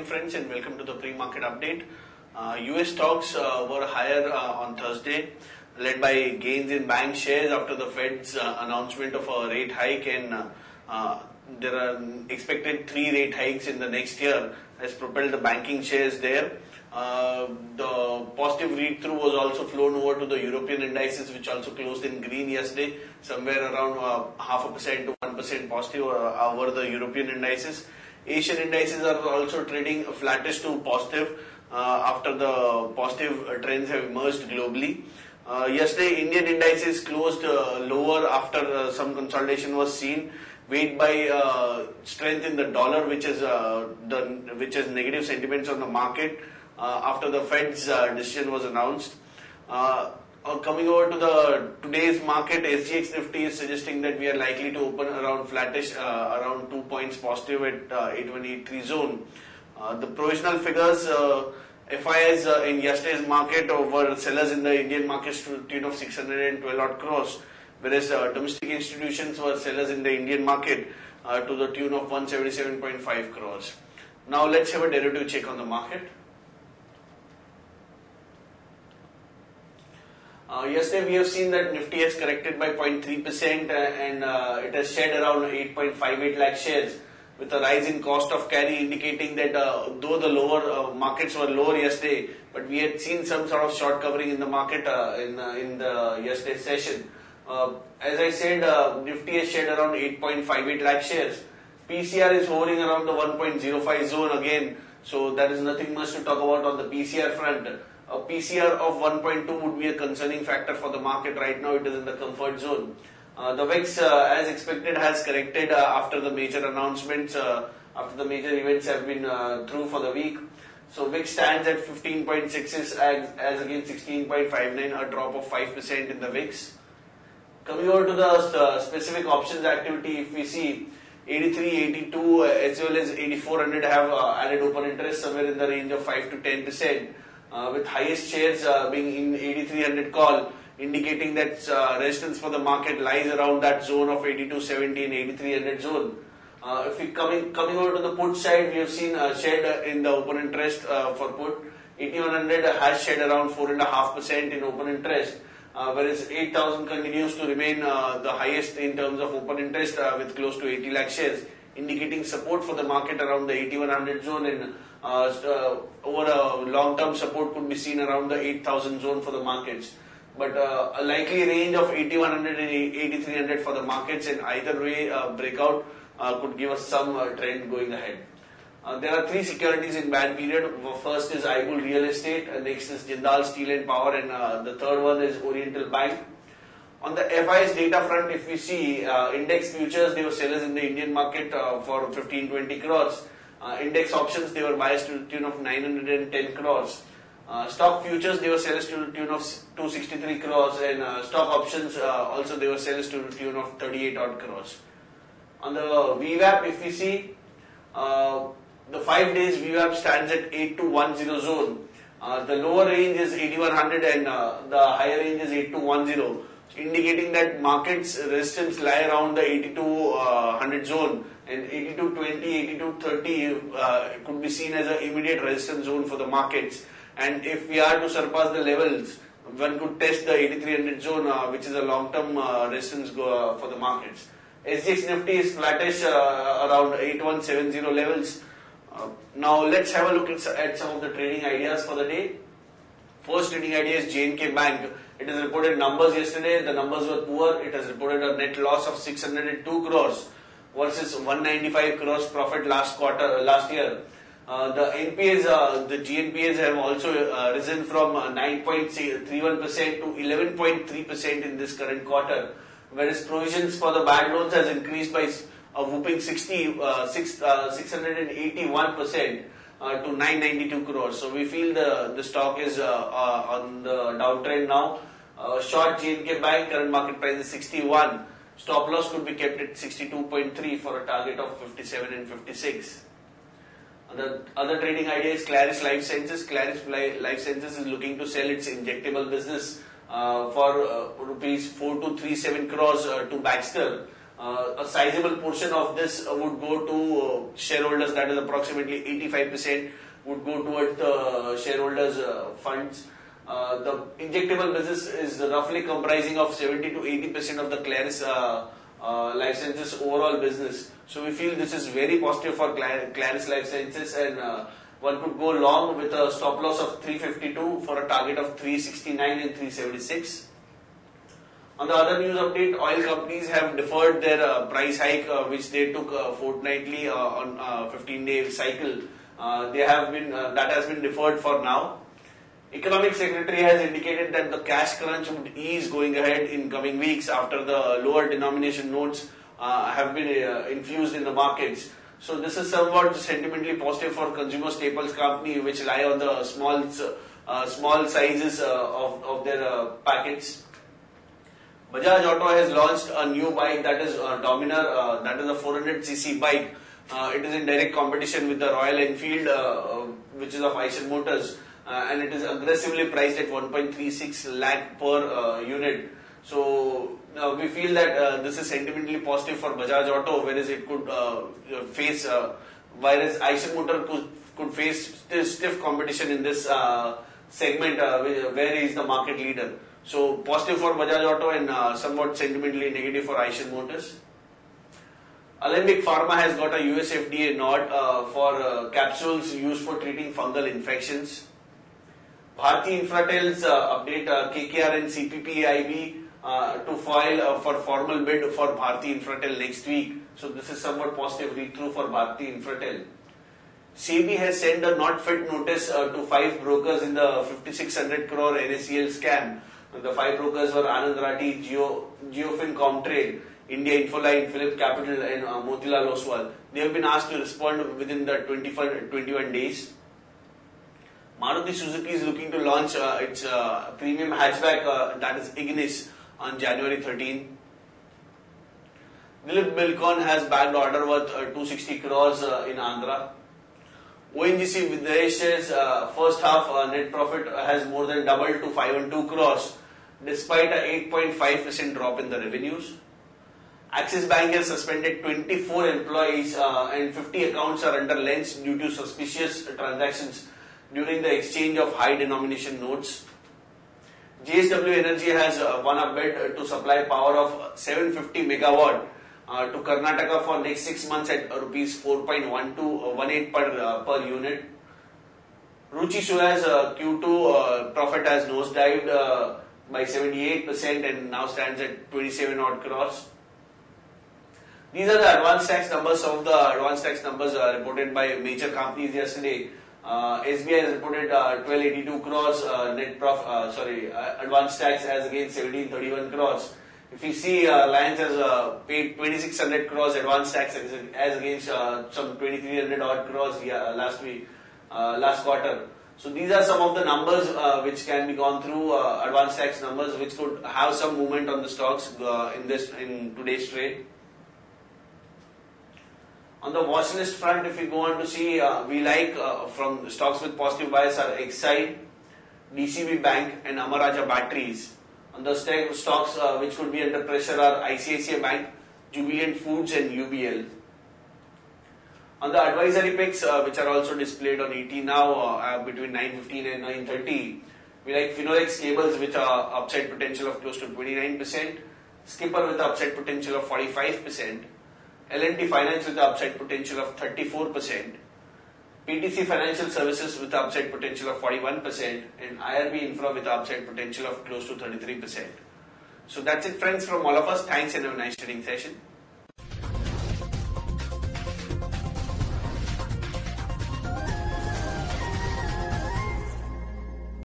morning friends and welcome to the pre-market update. US stocks were higher on Thursday, led by gains in bank shares after the Fed's announcement of a rate hike, and there are expected 3 rate hikes in the next year has propelled the banking shares there. The positive read-through was also flown over to the European indices, which also closed in green yesterday, somewhere around 0.5% to 1% positive over the European indices. Asian indices are also trading flattish to positive after the positive trends have emerged globally. Yesterday, Indian indices closed lower after some consolidation was seen, weighed by strength in the dollar, which is negative sentiments on the market after the Fed's decision was announced. Coming over to today's market, SGX Nifty is suggesting that we are likely to open around flattish, around 2 points positive at 8183 zone. The provisional figures, FIs in yesterday's market were sellers in the Indian markets to the tune of 612 odd crores, whereas domestic institutions were sellers in the Indian market to the tune of 177.5 crores. Now let's have a derivative check on the market. Yesterday we have seen that Nifty has corrected by 0.3% and it has shed around 8.58 lakh shares, with a rise in cost of carry indicating that though the lower markets were lower yesterday, but we had seen some sort of short covering in the market in the yesterday's session. As I said, Nifty has shed around 8.58 lakh shares. PCR is hovering around the 1.05 zone again, so there is nothing much to talk about on the PCR front. A PCR of 1.2 would be a concerning factor for the market. Right now it is in the comfort zone. The VIX, as expected, has corrected after the major announcements, after the major events have been through for the week. So VIX stands at 15.66 as against 16.59, a drop of 5% in the VIX. Coming over to the specific options activity, if we see 83, 82 as well as 8400 have added open interest somewhere in the range of 5 to 10%. With highest shares being in 8300 call, indicating that resistance for the market lies around that zone of 8270 and 8300 zone. If we coming over to the put side, we have seen a shed in the open interest for put. 8100 has shed around 4.5% in open interest, whereas 8000 continues to remain the highest in terms of open interest with close to 80 lakh shares, indicating support for the market around the 8100 zone, and over a long-term support could be seen around the 8000 zone for the markets. But a likely range of 8100 and 8300 for the markets, in either way breakout could give us some trend going ahead. There are 3 securities in bad period. First is iBull Real Estate, next is Jindal Steel and Power, and the third one is Oriental Bank. On the FIs data front, if we see index futures, they were sellers in the Indian market for 1520 crores. Index options, they were biased to the tune of 910 crores. Stock futures, they were sellers to the tune of 263 crores, and stock options also they were sellers to the tune of 38 odd crores. On the VWAP, if we see, the 5 days VWAP stands at 8210 zone. The lower range is 8100 and the higher range is 8210, indicating that markets resistance lie around the 8200 zone, and 8220, 8230 could be seen as an immediate resistance zone for the markets. And if we are to surpass the levels, one could test the 8300 zone, which is a long-term resistance for the markets. SGX Nifty is flattish around 8170 levels. Now let's have a look at some of the trading ideas for the day. First trading idea is J&K Bank. It has reported numbers yesterday. The numbers were poor. It has reported a net loss of 602 crores versus 195 crores profit last year. The NPAs, the GNPAs have also risen from 9.31% to 11.3% in this current quarter, whereas provisions for the bad loans has increased by a whooping 681% to 992 crores. So we feel the stock is on the downtrend now. Short J&K Bank, current market price is 61. Stop loss could be kept at 62.3 for a target of 57 and 56. The other trading idea is Claris Life Sciences. Claris Life Sciences is looking to sell its injectable business for rupees 4237 crores to Baxter. A sizable portion of this would go to shareholders, that is approximately 85% would go towards the shareholders' funds. The injectable business is roughly comprising of 70 to 80% of the Claris Life Sciences overall business. So we feel this is very positive for Claris Life Sciences, and one could go long with a stop loss of 352 for a target of 369 and 376. On the other news update, oil companies have deferred their price hike, which they took fortnightly on 15-day cycle. That has been deferred for now. Economic Secretary has indicated that the cash crunch would ease going ahead in coming weeks after the lower denomination notes have been infused in the markets. So this is somewhat sentimentally positive for consumer staples company, which rely on the small sizes of their packets. Bajaj Auto has launched a new bike, that is Dominar, that is a 400cc bike. It is in direct competition with the Royal Enfield, which is of Eicher Motors, and it is aggressively priced at 1.36 lakh per unit. So we feel that this is sentimentally positive for Bajaj Auto, whereas it could whereas Eicher Motor could face stiff competition in this segment, where he is the market leader. So positive for Bajaj Auto and somewhat sentimentally negative for Eicher Motors. Alembic Pharma has got a US FDA nod for capsules used for treating fungal infections. Bharti Infratel's update, KKR and CPPIB to file for formal bid for Bharti Infratel next week. So this is somewhat positive read-through for Bharti Infratel. SEBI has sent a not fit notice to 5 brokers in the 5600 crore NSCL scam. The 5 brokers were Anand Rathi, Geofin Comtrade, India Infoline, Phillip Capital and Motilal Oswal. They have been asked to respond within the 21 days. Maruti Suzuki is looking to launch its premium hatchback, that is Ignis, on January 13. Dilip Bilkon has bagged order worth 260 crores in Andhra. ONGC Videsh's first half net profit has more than doubled to 502 crores, despite a 8.5% drop in the revenues. Axis Bank has suspended 24 employees and 50 accounts are under lens due to suspicious transactions during the exchange of high denomination notes. JSW Energy has won a bid to supply power of 750 megawatt to Karnataka for next 6 months at rupees 4.1218 per unit. Ruchi Soya's Q2 profit has nosedived by 78% and now stands at 27 odd crores. These are the advanced tax numbers. Some of the advanced tax numbers reported by major companies yesterday. SBI has reported 1282 crores net profit, advanced tax as against 1731 crores. If you see, Reliance has paid 2600 crores advanced tax as against some 2300 odd crores last quarter. So these are some of the numbers which can be gone through, advanced tax numbers, which could have some movement on the stocks in today's trade. On the watch list front, if we go on to see, we like from stocks with positive bias are Exide, DCB Bank and Amara Batteries. On the stocks which could be under pressure are ICICI Bank, Jubilant Foods and UBL. On the advisory picks, which are also displayed on ET now between 9:15 and 9:30, we like Finolex Cables with upside potential of close to 29%, Skipper with upside potential of 45%, L&T Finance with upside potential of 34%, PTC Financial Services with upside potential of 41%, and IRB Infra with upside potential of close to 33%. So that's it, friends, from all of us. Thanks and have a nice trading session.